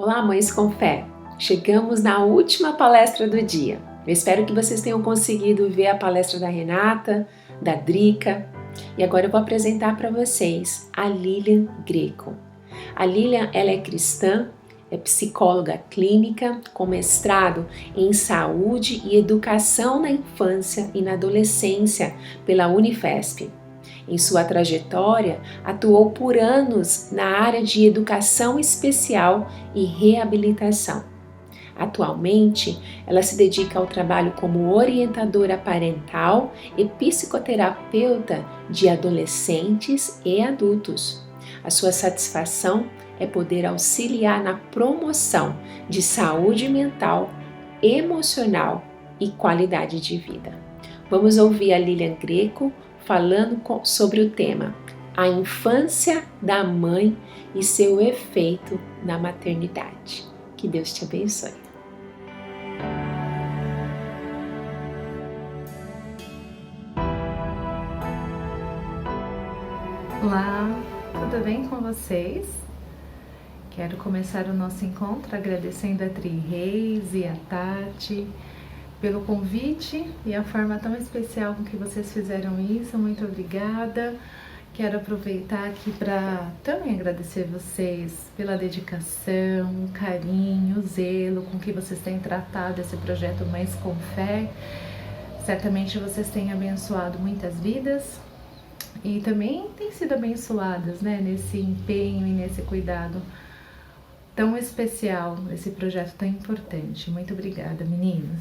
Olá, Mães com Fé! Chegamos na última palestra do dia. Eu espero que vocês tenham conseguido ver a palestra da Renata, da Drica. E agora eu vou apresentar para vocês a Lilian Greco. A Lilian, ela é cristã, é psicóloga clínica com mestrado em saúde e educação na infância e na adolescência pela Unifesp. Em sua trajetória, atuou por anos na área de educação especial e reabilitação. Atualmente, ela se dedica ao trabalho como orientadora parental e psicoterapeuta de adolescentes e adultos. A sua satisfação é poder auxiliar na promoção de saúde mental, emocional e qualidade de vida. Vamos ouvir a Lilian Greco falando sobre o tema a infância da mãe e seu efeito na maternidade. Que Deus te abençoe. Olá, tudo bem com vocês? Quero começar o nosso encontro agradecendo a Tri Reis e a Tati pelo convite e a forma tão especial com que vocês fizeram isso. Muito obrigada. Quero aproveitar aqui para também agradecer vocês pela dedicação, o carinho, o zelo com que vocês têm tratado esse projeto Mães com Fé. Certamente vocês têm abençoado muitas vidas e também têm sido abençoadas, né, nesse empenho e nesse cuidado tão especial, nesse projeto tão importante. Muito obrigada, meninas.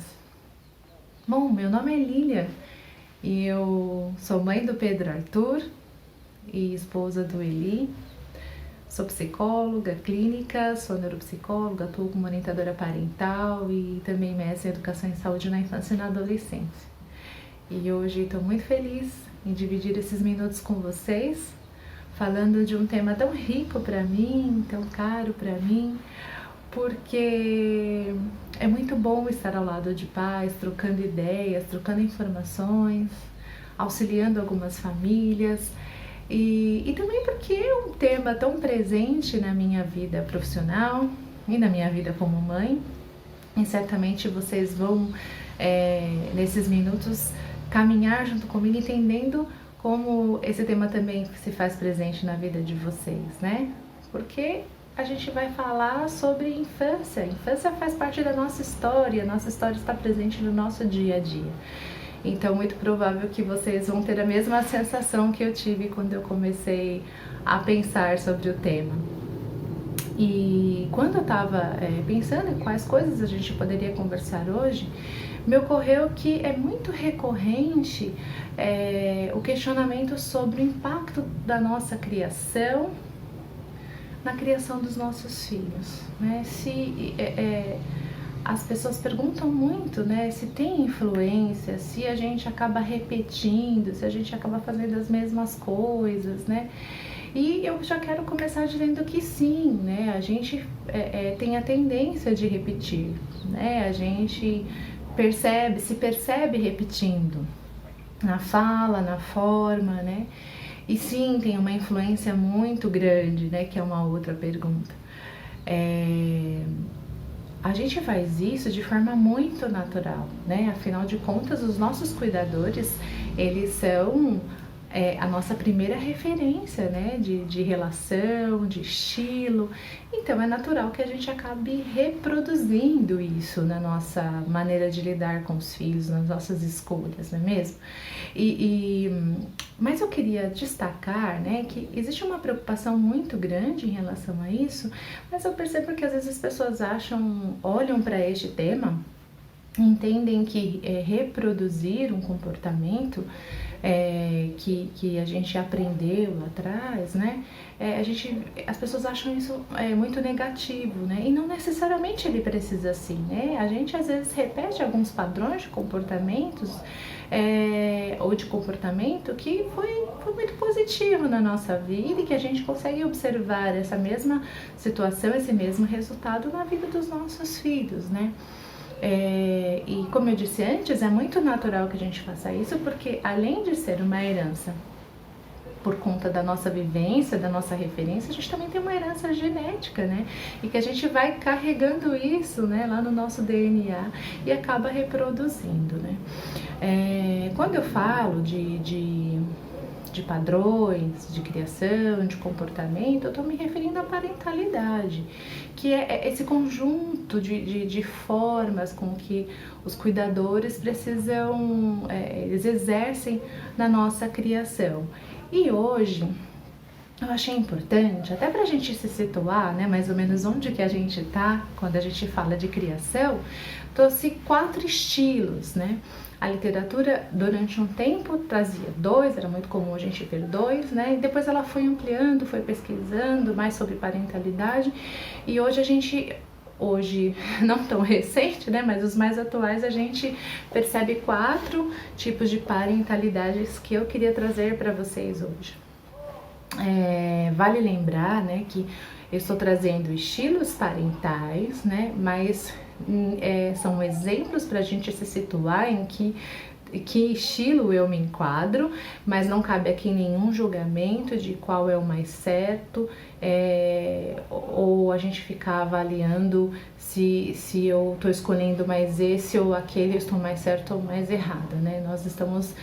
Bom, meu nome é Lilian e eu sou mãe do Pedro Arthur e esposa do Eli. Sou psicóloga clínica, sou neuropsicóloga, atuo como orientadora parental e também mestre em educação em saúde na infância e na adolescência. E hoje estou muito feliz em dividir esses minutos com vocês, falando de um tema tão rico para mim, tão caro para mim, porque é muito bom estar ao lado de pais, trocando ideias, trocando informações, auxiliando algumas famílias e também porque é um tema tão presente na minha vida profissional e na minha vida como mãe. E certamente vocês vão, nesses minutos, caminhar junto comigo, entendendo como esse tema também se faz presente na vida de vocês, né? Porque a gente vai falar sobre infância. A infância faz parte da nossa história está presente no nosso dia a dia. Então, muito provável que vocês vão ter a mesma sensação que eu tive quando eu comecei a pensar sobre o tema. E quando eu estava pensando em quais coisas a gente poderia conversar hoje, me ocorreu que é muito recorrente o questionamento sobre o impacto da nossa criação na criação dos nossos filhos, né? As pessoas perguntam muito, né, se tem influência, se a gente acaba repetindo, se a gente acaba fazendo as mesmas coisas, né? E eu já quero começar dizendo que sim, né? A gente tem a tendência de repetir, né? A gente se percebe repetindo na fala, na forma, né? E sim, tem uma influência muito grande, né? Que é uma outra pergunta. A gente faz isso de forma muito natural, né? Afinal de contas, os nossos cuidadores, eles são a nossa primeira referência, né? De relação, de estilo. Então, é natural que a gente acabe reproduzindo isso na nossa maneira de lidar com os filhos, nas nossas escolhas, não é mesmo? Mas eu queria destacar, né, que existe uma preocupação muito grande em relação a isso, mas eu percebo que às vezes as pessoas olham para este tema, entendem que reproduzir um comportamento que a gente aprendeu lá atrás, né? As pessoas acham isso muito negativo, né? E não necessariamente ele precisa assim, né? A gente às vezes repete alguns padrões de comportamentos ou de comportamento que foi muito positivo na nossa vida e que a gente consegue observar essa mesma situação, esse mesmo resultado na vida dos nossos filhos, né? E como eu disse antes, é muito natural que a gente faça isso, porque além de ser uma herança por conta da nossa vivência, da nossa referência, a gente também tem uma herança genética, né? E que a gente vai carregando isso, né, lá no nosso DNA e acaba reproduzindo, né? Quando eu falo de padrões, de criação, de comportamento, eu estou me referindo à parentalidade, que é esse conjunto de formas com que os cuidadores precisam, eles exercem na nossa criação. E hoje, eu achei importante, até para a gente se situar, né, mais ou menos onde que a gente está quando a gente fala de criação, trouxe 4 estilos, né? A literatura, durante um tempo, trazia 2, era muito comum a gente ver 2, né? E depois ela foi ampliando, foi pesquisando mais sobre parentalidade. E hoje não tão recente, né? Mas os mais atuais, a gente percebe 4 tipos de parentalidades que eu queria trazer para vocês hoje. Vale lembrar, né, que eu estou trazendo estilos parentais, né? Mas são exemplos para a gente se situar em que estilo eu me enquadro, mas não cabe aqui nenhum julgamento de qual é o mais certo, ou a gente ficar avaliando se eu estou escolhendo mais esse ou aquele, eu estou mais certo ou mais errada, né? Nós estamos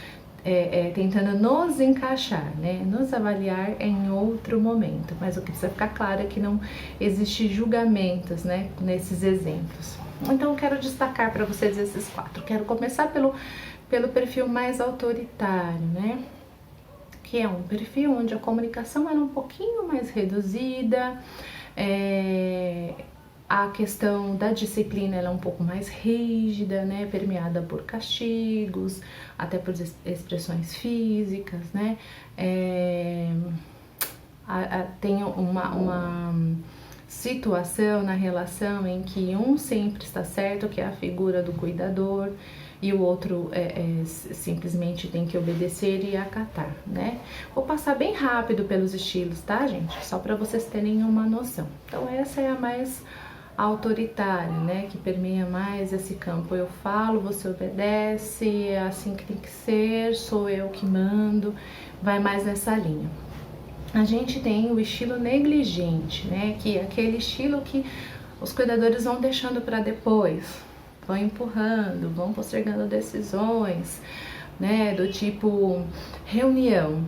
tentando nos encaixar, né? Nos avaliar em outro momento, mas o que precisa ficar claro é que não existe julgamentos, né, nesses exemplos. Então eu quero destacar para vocês esses 4. Quero começar pelo perfil mais autoritário, né? Que é um perfil onde a comunicação era um pouquinho mais reduzida, a questão da disciplina ela é um pouco mais rígida, né, permeada por castigos, até por expressões físicas, né, tem uma situação na relação em que um sempre está certo, que é a figura do cuidador, e o outro simplesmente tem que obedecer e acatar, né? Vou passar bem rápido pelos estilos, tá, gente? Só para vocês terem uma noção. Então essa é a mais autoritária, né, que permeia mais esse campo. Eu falo, você obedece, é assim que tem que ser, sou eu que mando, vai mais nessa linha. A gente tem o estilo negligente, né, que é aquele estilo que os cuidadores vão deixando para depois, vão empurrando, vão postergando decisões, né, do tipo reunião.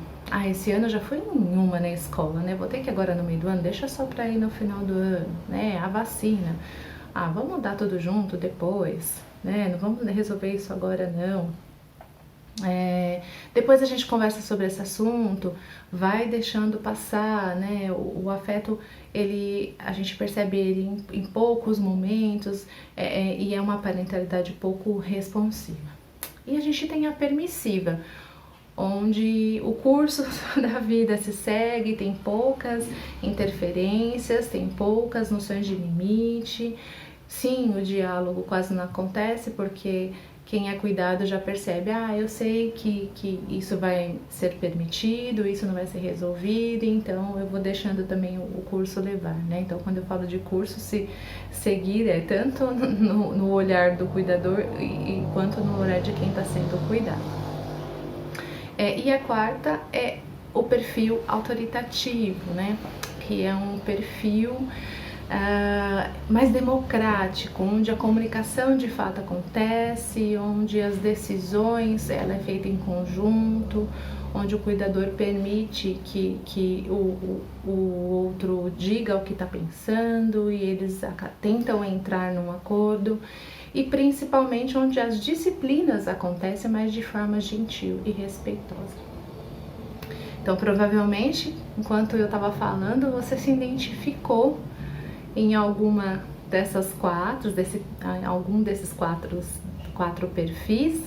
Esse ano eu já fui em uma na escola, né? Vou ter que ir agora no meio do ano, deixa só pra ir no final do ano, né? A vacina. Vamos dar tudo junto depois, né? Não vamos resolver isso agora, não. Depois a gente conversa sobre esse assunto, vai deixando passar, né? O afeto, a gente percebe ele em poucos momentos, e é uma parentalidade pouco responsiva. E a gente tem a permissiva, onde o curso da vida se segue, tem poucas interferências, tem poucas noções de limite. Sim, o diálogo quase não acontece, porque quem é cuidado já percebe, eu sei que isso vai ser permitido, isso não vai ser resolvido, então eu vou deixando também o curso levar, né? Então, quando eu falo de curso, se seguir tanto no olhar do cuidador quanto no olhar de quem está sendo cuidado. E a quarta é o perfil autoritativo, né? Que é um perfil mais democrático, onde a comunicação de fato acontece, onde as decisões ela é feita em conjunto, onde o cuidador permite que o outro diga o que está pensando e eles tentam entrar num acordo. E principalmente onde as disciplinas acontecem, mas de forma gentil e respeitosa. Então, provavelmente, enquanto eu estava falando, você se identificou em alguma dessas 4, algum desses quatro perfis,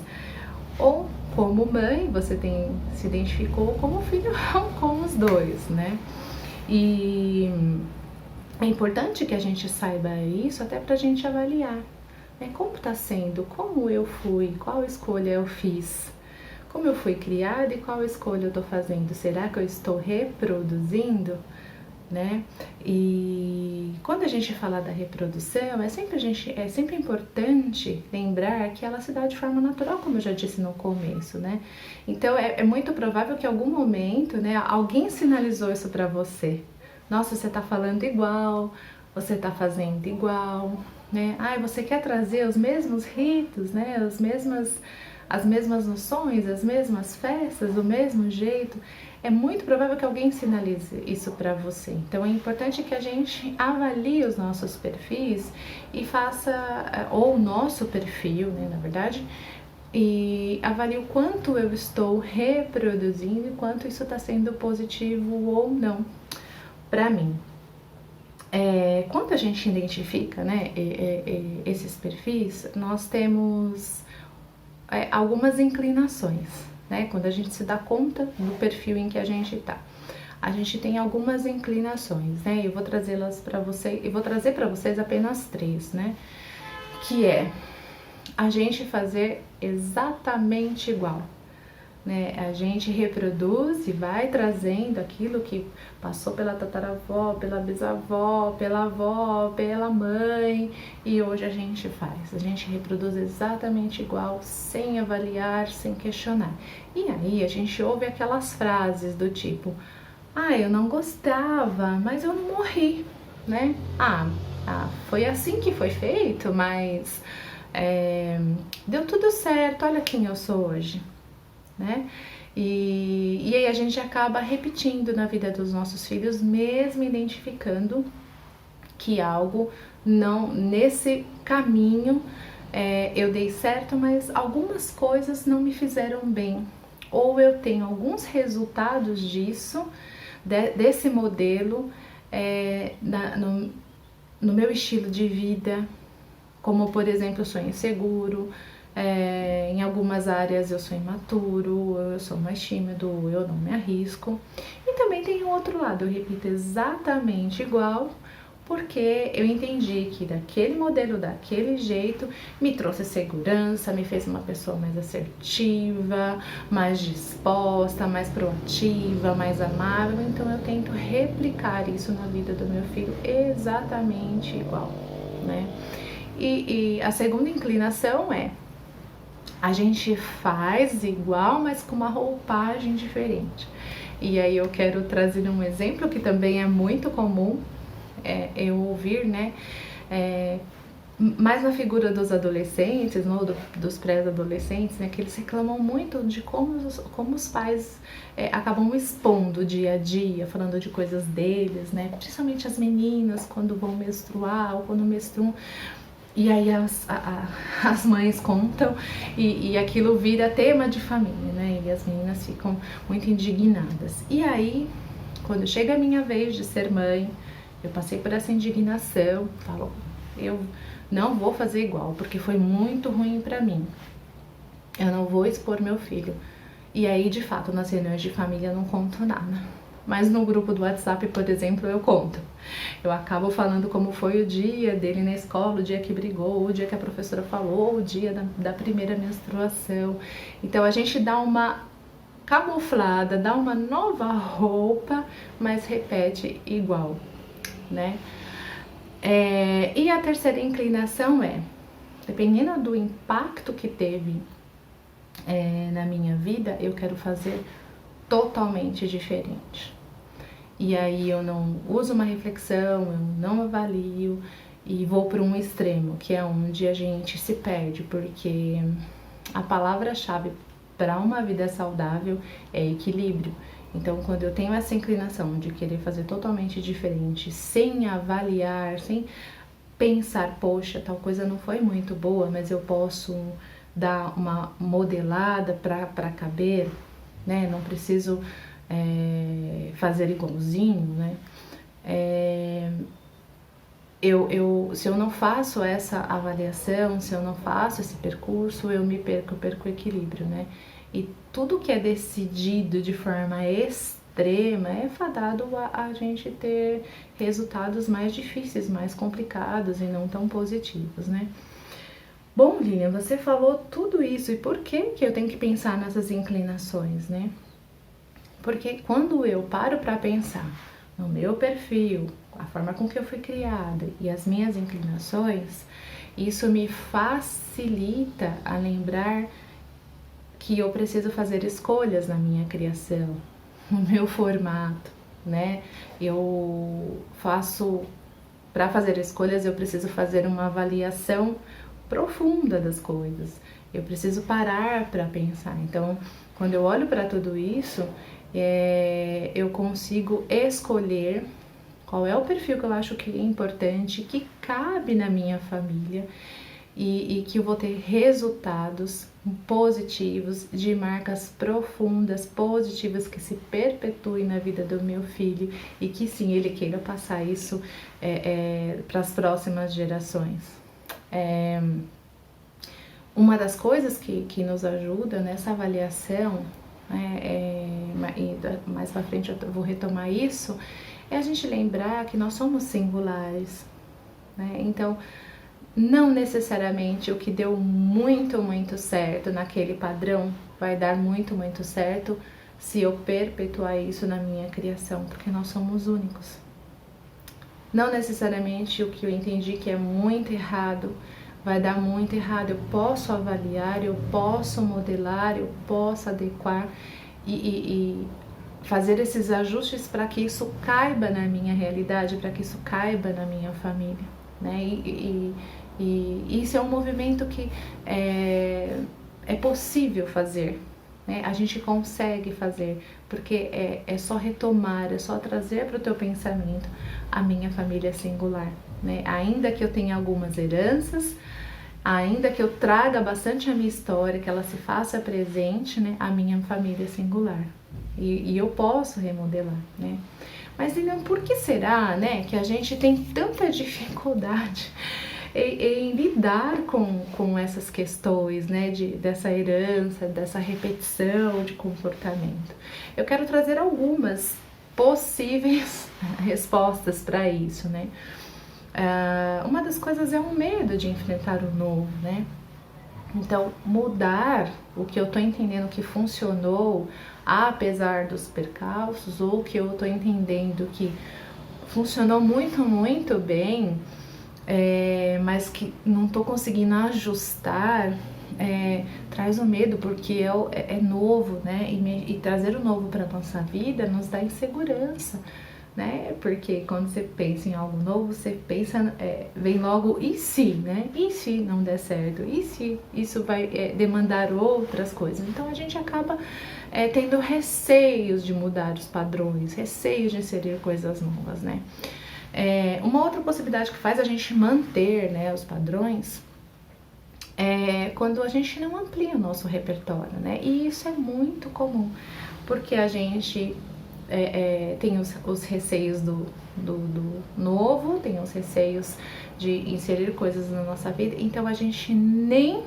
ou como mãe, você se identificou como filho com os 2, né? E é importante que a gente saiba isso até para a gente avaliar. Como está sendo? Como eu fui? Qual escolha eu fiz? Como eu fui criada e qual escolha eu estou fazendo? Será que eu estou reproduzindo né? E quando a gente fala da reprodução, é sempre importante lembrar que ela se dá de forma natural, como eu já disse no começo, né? Então é muito provável que em algum momento, né, alguém sinalizou isso para você. Nossa, você tá falando igual, você tá fazendo igual, né? Ah, você quer trazer os mesmos ritos, né? As mesmas noções, as mesmas festas, do mesmo jeito. É muito provável que alguém sinalize isso para você. Então é importante que a gente avalie os nossos perfis e faça, ou o nosso perfil, né, na verdade, e avalie o quanto eu estou reproduzindo e quanto isso está sendo positivo ou não para mim. Quando a gente identifica, né, esses perfis, nós temos algumas inclinações, né? Quando a gente se dá conta do perfil em que a gente tá, a gente tem algumas inclinações, né? Eu vou trazê-las para vocês, e vou trazer para vocês apenas 3, né? Que é a gente fazer exatamente igual, né? A gente reproduz e vai trazendo aquilo que passou pela tataravó, pela bisavó, pela avó, pela mãe, e hoje a gente faz. A gente reproduz exatamente igual, sem avaliar, sem questionar. E aí a gente ouve aquelas frases do tipo: ah, eu não gostava, mas eu não morri, né? Foi assim que foi feito, mas deu tudo certo, olha quem eu sou hoje, né? E aí a gente acaba repetindo na vida dos nossos filhos, mesmo identificando que algo não, nesse caminho eu dei certo, mas algumas coisas não me fizeram bem, ou eu tenho alguns resultados disso, desse modelo no meu estilo de vida, como por exemplo eu sou inseguro, em algumas áreas eu sou imaturo, eu sou mais tímido, eu não me arrisco. E também tem o outro lado, eu repito exatamente igual, porque eu entendi que daquele modelo, daquele jeito, me trouxe segurança, me fez uma pessoa mais assertiva, mais disposta, mais proativa, mais amável. Então eu tento replicar isso na vida do meu filho exatamente igual, né? E a segunda inclinação a gente faz igual, mas com uma roupagem diferente. E aí eu quero trazer um exemplo que também é muito comum eu ouvir, né? Mais na figura dos adolescentes, ou dos pré-adolescentes, né? Que eles reclamam muito de como os pais acabam expondo o dia a dia, falando de coisas deles, né? Principalmente as meninas, quando vão menstruar ou quando menstruam. E aí as mães contam e aquilo vira tema de família, né? E as meninas ficam muito indignadas. E aí, quando chega a minha vez de ser mãe, eu passei por essa indignação, falo, eu não vou fazer igual, porque foi muito ruim pra mim. Eu não vou expor meu filho. E aí, de fato, nas reuniões de família eu não conto nada. Mas no grupo do WhatsApp, por exemplo, eu conto. Eu acabo falando como foi o dia dele na escola, o dia que brigou, o dia que a professora falou, o dia da primeira menstruação. Então a gente dá uma camuflada, dá uma nova roupa, mas repete igual, né? E a terceira inclinação dependendo do impacto que teve na minha vida, eu quero fazer totalmente diferente. E aí eu não uso uma reflexão, eu não avalio e vou para um extremo, que é onde a gente se perde, porque a palavra-chave para uma vida saudável é equilíbrio. Então, quando eu tenho essa inclinação de querer fazer totalmente diferente, sem avaliar, sem pensar, poxa, tal coisa não foi muito boa, mas eu posso dar uma modelada para caber, né? Não preciso fazer igualzinho, né? Se eu não faço essa avaliação, se eu não faço esse percurso, eu perco o equilíbrio, né? E tudo que é decidido de forma extrema é fadado a gente ter resultados mais difíceis, mais complicados e não tão positivos, né? Bom, Lilian, você falou tudo isso, e por que eu tenho que pensar nessas inclinações, né? Porque quando eu paro para pensar no meu perfil, a forma com que eu fui criada e as minhas inclinações, isso me facilita a lembrar que eu preciso fazer escolhas na minha criação, no meu formato, né? Para fazer escolhas, eu preciso fazer uma avaliação profunda das coisas. Eu preciso parar para pensar. Então, quando eu olho para tudo isso, eu consigo escolher qual é o perfil que eu acho que é importante, que cabe na minha família e que eu vou ter resultados positivos, de marcas profundas, positivas, que se perpetuem na vida do meu filho e que sim, ele queira passar isso para as próximas gerações. Uma das coisas que nos ajuda nessa avaliação, mais para frente eu vou retomar isso, é a gente lembrar que nós somos singulares, né? Então, não necessariamente o que deu muito, muito certo naquele padrão vai dar muito, muito certo se eu perpetuar isso na minha criação, porque nós somos únicos. Não necessariamente o que eu entendi que é muito errado vai dar muito errado. Eu posso avaliar, eu posso modelar, eu posso adequar e fazer esses ajustes para que isso caiba na minha realidade, para que isso caiba na minha família, né? E isso é um movimento que é possível fazer, né? A gente consegue fazer, porque é só retomar, é só trazer para o teu pensamento a minha família singular, né? Ainda que eu tenha algumas heranças, ainda que eu traga bastante a minha história, que ela se faça presente, né? A minha família singular. E eu posso remodelar, né? Mas então, por que será, né, que a gente tem tanta dificuldade em lidar com essas questões, né, dessa herança, dessa repetição de comportamento? Eu quero trazer algumas possíveis respostas para isso, né? Uma das coisas é o medo de enfrentar o novo, né? Então, mudar o que eu tô entendendo que funcionou, apesar dos percalços, ou que eu tô entendendo que funcionou muito, muito bem, mas que não tô conseguindo ajustar, traz o medo, porque é novo, né? E trazer o novo para nossa vida nos dá insegurança, né? Porque quando você pensa em algo novo, você pensa, vem logo e se, né? E se não der certo? E se isso vai demandar outras coisas? Então a gente acaba tendo receios de mudar os padrões, receios de inserir coisas novas, né? Uma outra possibilidade que faz a gente manter, né, os padrões é quando a gente não amplia o nosso repertório, né? E isso é muito comum, porque a gente tem os receios do novo, tem os receios de inserir coisas na nossa vida, então a gente nem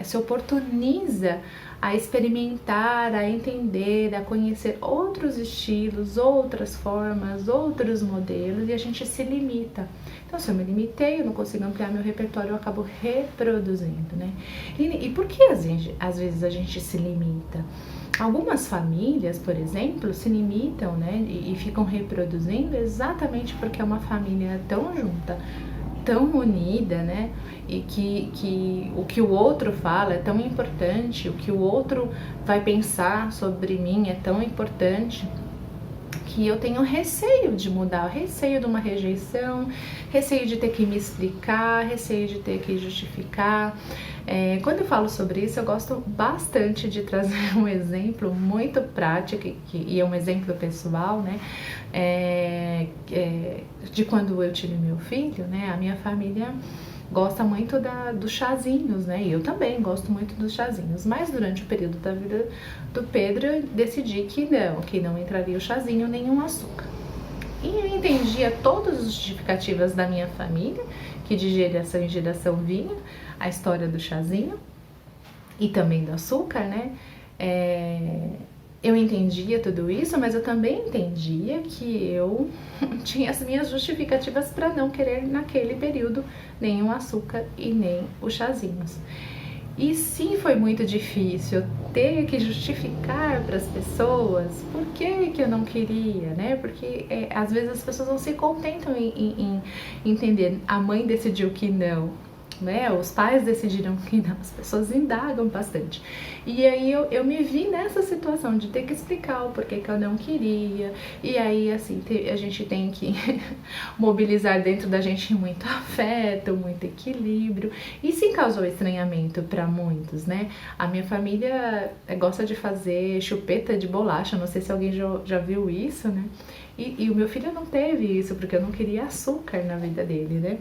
se oportuniza a experimentar, a entender, a conhecer outros estilos, outras formas, outros modelos, e a gente se limita. Então, se eu me limitei, eu não consigo ampliar meu repertório, eu acabo reproduzindo, né? E por que às vezes a gente se limita? Algumas famílias, por exemplo, se limitam, né, e ficam reproduzindo exatamente porque é uma família tão junta, tão unida, né, e que o que o outro fala é tão importante, o que o outro vai pensar sobre mim é tão importante, que eu tenho receio de mudar, receio de uma rejeição, receio de ter que me explicar, receio de ter que justificar. Quando eu falo sobre isso, eu gosto bastante de trazer um exemplo muito prático, e é um exemplo pessoal, né? De quando eu tive meu filho, né? A minha família gosta muito dos chazinhos, né? E eu também gosto muito dos chazinhos. Mas durante o período da vida do Pedro, eu decidi que não entraria o chazinho, nenhum açúcar. E eu entendia todas as justificativas da minha família, que de geração em geração vinha a história do chazinho e também do açúcar, né? Eu entendia tudo isso, mas eu também entendia que eu tinha as minhas justificativas para não querer naquele período nem o açúcar e nem os chazinhos. E sim, foi muito difícil ter que justificar para as pessoas por que eu não queria, né? Porque às vezes as pessoas não se contentam em entender. A mãe decidiu que não, né? Os pais decidiram que não, as pessoas indagam bastante. E aí eu me vi nessa situação de ter que explicar o porquê que eu não queria. E aí, assim, a gente tem que mobilizar dentro da gente muito afeto, muito equilíbrio. E sim causou estranhamento para muitos, né? A minha família gosta de fazer chupeta de bolacha, não sei se alguém já viu isso, né? E o meu filho não teve isso, porque eu não queria açúcar na vida dele, né?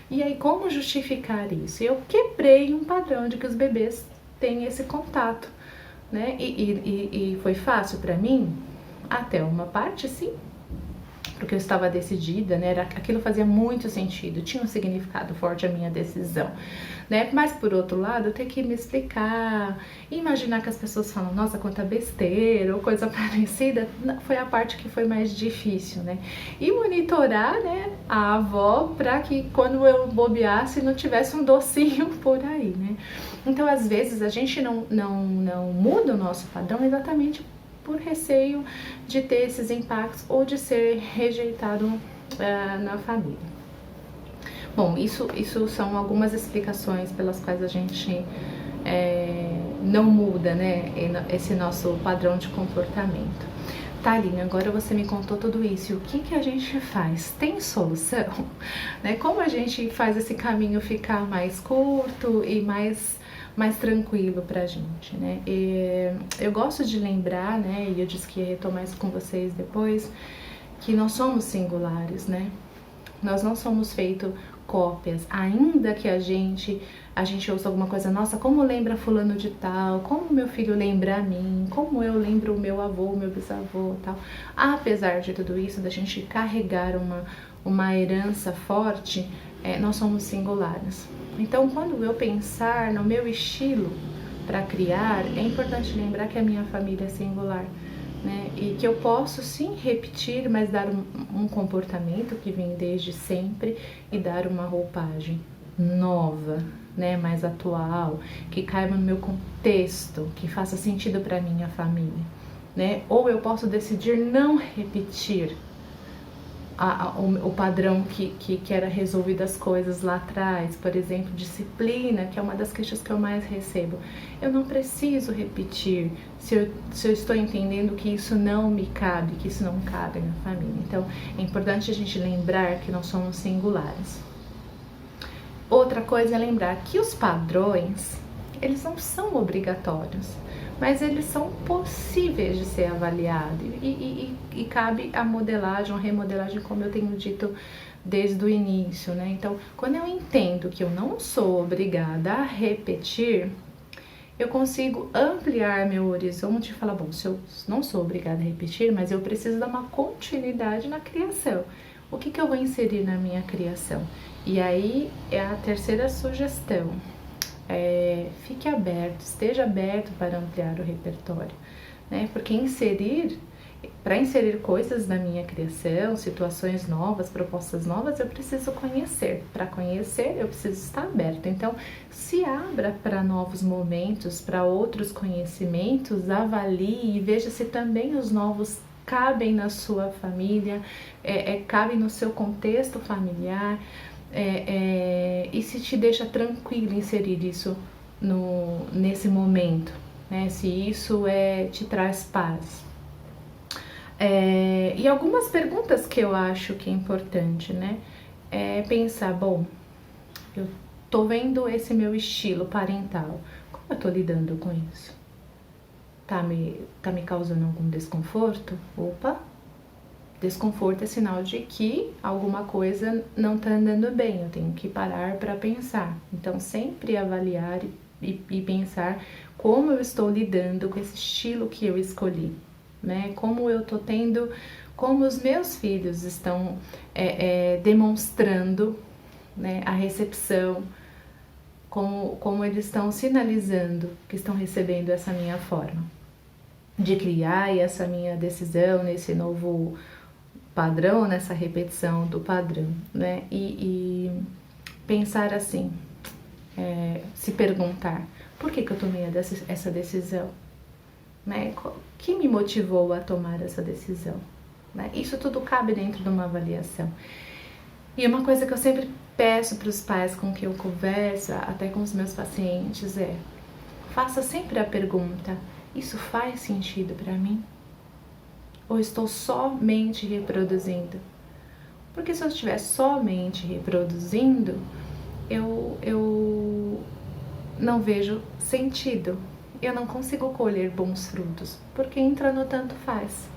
E aí, como justificar isso? Eu quebrei um padrão de que os bebês têm esse contato, né? E foi fácil para mim? Até uma parte, sim, porque eu estava decidida, né? Aquilo fazia muito sentido, tinha um significado forte a minha decisão, né? Mas por outro lado, eu tenho que me explicar, imaginar que as pessoas falam, nossa, quanta besteira ou coisa parecida, foi a parte que foi mais difícil, né? E monitorar, né, a avó para que quando eu bobeasse não tivesse um docinho por aí, né? Então, às vezes, a gente não muda o nosso padrão exatamente por receio de ter esses impactos ou de ser rejeitado na família. Bom, isso são algumas explicações pelas quais a gente não muda, né, esse nosso padrão de comportamento. Thaline, agora você me contou tudo isso, e o que a gente faz? Tem solução? Né? Como a gente faz esse caminho ficar mais curto e mais tranquilo pra gente, né? Eu gosto de lembrar, né, e eu disse que ia retomar isso com vocês depois, que nós somos singulares, né? Nós não somos feitos cópias, ainda que a gente ouça alguma coisa, nossa, como lembra fulano de tal, como meu filho lembra a mim, como eu lembro o meu avô, o meu bisavô, tal. Apesar de tudo isso, da gente carregar uma herança forte, nós somos singulares. Então, quando eu pensar no meu estilo para criar, é importante lembrar que a minha família é singular, né? E que eu posso sim repetir, mas dar um comportamento que vem desde sempre e dar uma roupagem nova, né? Mais atual, que caiba no meu contexto, que faça sentido para minha família, né? Ou eu posso decidir não repetir o padrão que era resolvido as coisas lá atrás, por exemplo, disciplina, que é uma das queixas que eu mais recebo. Eu não preciso repetir se eu estou entendendo que isso não me cabe, que isso não cabe na família. Então, é importante a gente lembrar que nós somos singulares. Outra coisa é lembrar que os padrões, eles não são obrigatórios, mas eles são possíveis de ser avaliados e cabe a modelagem, a remodelagem, como eu tenho dito desde o início, né? Então, quando eu entendo que eu não sou obrigada a repetir, eu consigo ampliar meu horizonte e falar, bom, se eu não sou obrigada a repetir, mas eu preciso dar uma continuidade na criação. O que eu vou inserir na minha criação? E aí é a terceira sugestão. Fique aberto, esteja aberto para ampliar o repertório, né? Porque para inserir coisas na minha criação, situações novas, propostas novas, eu preciso conhecer. Para conhecer, eu preciso estar aberto. Então, se abra para novos momentos, para outros conhecimentos, avalie e veja se também os novos cabem na sua família, cabem no seu contexto familiar. E se te deixa tranquilo inserir isso nesse momento, né? Se isso te traz paz. E algumas perguntas que eu acho que é importante, né? Pensar, bom, eu tô vendo esse meu estilo parental, como eu tô lidando com isso? Tá me causando algum desconforto? Opa! Desconforto é sinal de que alguma coisa não está andando bem, eu tenho que parar para pensar. Então, sempre avaliar e pensar como eu estou lidando com esse estilo que eu escolhi, né? Como eu estou tendo, como os meus filhos estão demonstrando, né, a recepção, como eles estão sinalizando que estão recebendo essa minha forma de criar e essa minha decisão nesse novo padrão, nessa repetição do padrão, né? E pensar assim, se perguntar, Por que eu tomei essa decisão? Né? O que me motivou a tomar essa decisão? Né? Isso tudo cabe dentro de uma avaliação. E uma coisa que eu sempre peço para os pais com quem eu converso, até com os meus pacientes, faça sempre a pergunta: isso faz sentido para mim? Ou estou somente reproduzindo? Porque se eu estiver somente reproduzindo, eu não vejo sentido. Eu não consigo colher bons frutos, porque entra no tanto faz.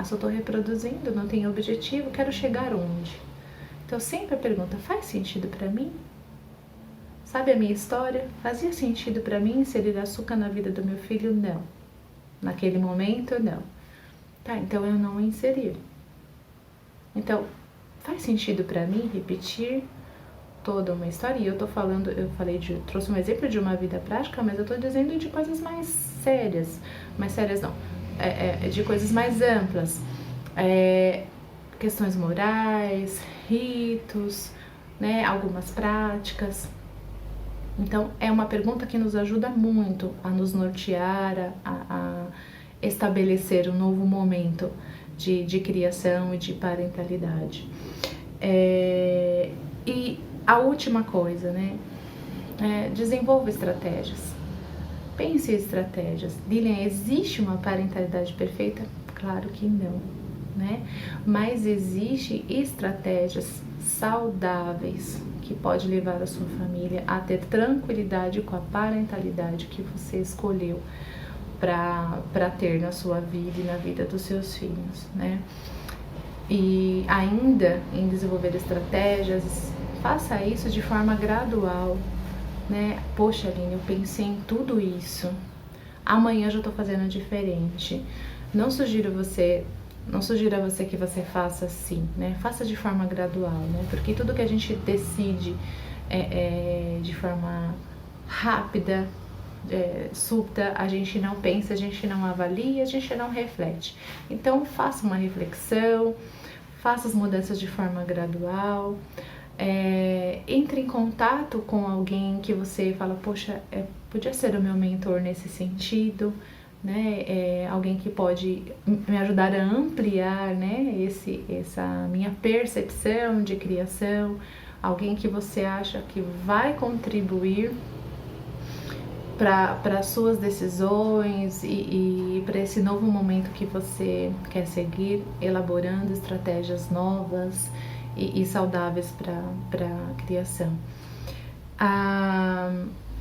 Se eu estou reproduzindo, não tenho objetivo, quero chegar onde? Então sempre a pergunta: faz sentido para mim? Sabe a minha história? Fazia sentido para mim inserir açúcar na vida do meu filho? Não. Naquele momento, não. Tá, então eu não inseri. Então, faz sentido para mim repetir toda uma história? E eu trouxe um exemplo de uma vida prática, mas eu tô dizendo de coisas mais sérias. Mais sérias não, de coisas mais amplas. Questões morais, ritos, né, algumas práticas. Então, é uma pergunta que nos ajuda muito a nos nortear, a estabelecer um novo momento de criação e de parentalidade. E a última coisa, né? Desenvolva estratégias. Pense em estratégias. Lilian, existe uma parentalidade perfeita? Claro que não, né? Mas existe estratégias saudáveis que pode levar a sua família a ter tranquilidade com a parentalidade que você escolheu para ter na sua vida e na vida dos seus filhos, né? E ainda em desenvolver estratégias, faça isso de forma gradual, né? Poxa, Aline, eu pensei em tudo isso, amanhã já estou fazendo diferente. Não sugiro a você que você faça assim, né? Faça de forma gradual, né? Porque tudo que a gente decide de forma rápida, súbita, a gente não pensa, a gente não avalia, a gente não reflete. Então, faça uma reflexão, faça as mudanças de forma gradual, entre em contato com alguém que você fala: poxa, podia ser o meu mentor nesse sentido, né? Alguém que pode me ajudar a ampliar, né, essa minha percepção de criação, alguém que você acha que vai contribuir para as suas decisões e para esse novo momento que você quer seguir, elaborando estratégias novas e saudáveis para a criação.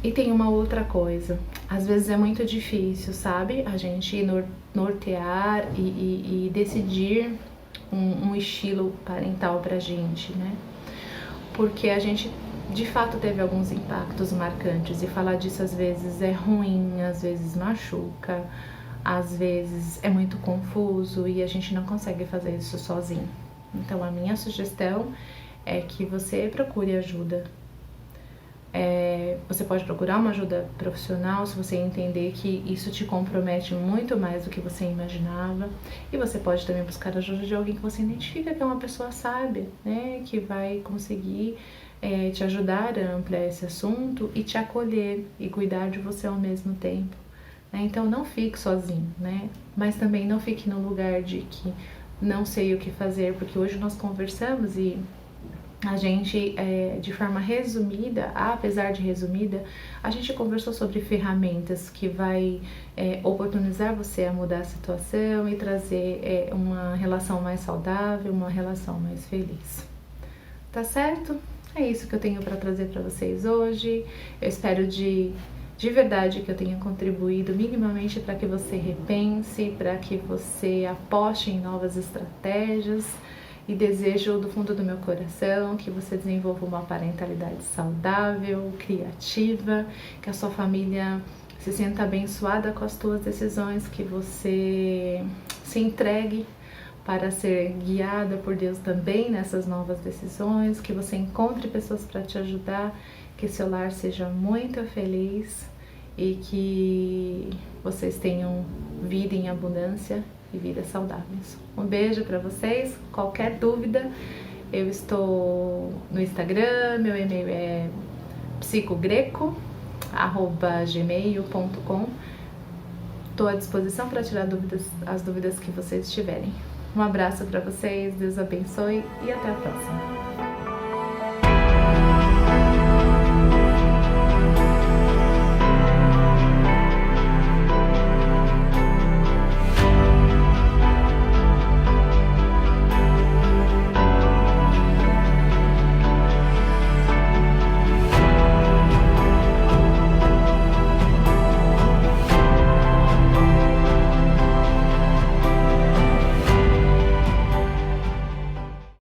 E tem uma outra coisa, às vezes é muito difícil, sabe? A gente nortear e decidir um estilo parental pra gente, né? Porque a gente de fato teve alguns impactos marcantes e falar disso às vezes é ruim, às vezes machuca, às vezes é muito confuso e a gente não consegue fazer isso sozinho. Então a minha sugestão é que você procure ajuda. Você pode procurar uma ajuda profissional se você entender que isso te compromete muito mais do que você imaginava, e você pode também buscar a ajuda de alguém que você identifica que é uma pessoa sábia, né, que vai conseguir te ajudar a ampliar esse assunto e te acolher e cuidar de você ao mesmo tempo, né? Então não fique sozinho, né? Mas também não fique no lugar de que não sei o que fazer, porque hoje nós conversamos e a gente, de forma resumida, apesar de resumida, a gente conversou sobre ferramentas que vai oportunizar você a mudar a situação e trazer uma relação mais saudável, uma relação mais feliz. Tá certo? É isso que eu tenho para trazer para vocês hoje. Eu espero de verdade que eu tenha contribuído minimamente para que você repense, para que você aposte em novas estratégias. E desejo do fundo do meu coração que você desenvolva uma parentalidade saudável, criativa, que a sua família se sinta abençoada com as suas decisões, que você se entregue para ser guiada por Deus também nessas novas decisões, que você encontre pessoas para te ajudar, que seu lar seja muito feliz e que vocês tenham vida em abundância e vidas saudáveis. Um beijo para vocês. Qualquer dúvida, eu estou no Instagram, meu e-mail é psicogreco, gmail.com. Estou à disposição para tirar as dúvidas que vocês tiverem. Um abraço para vocês, Deus abençoe e até a próxima.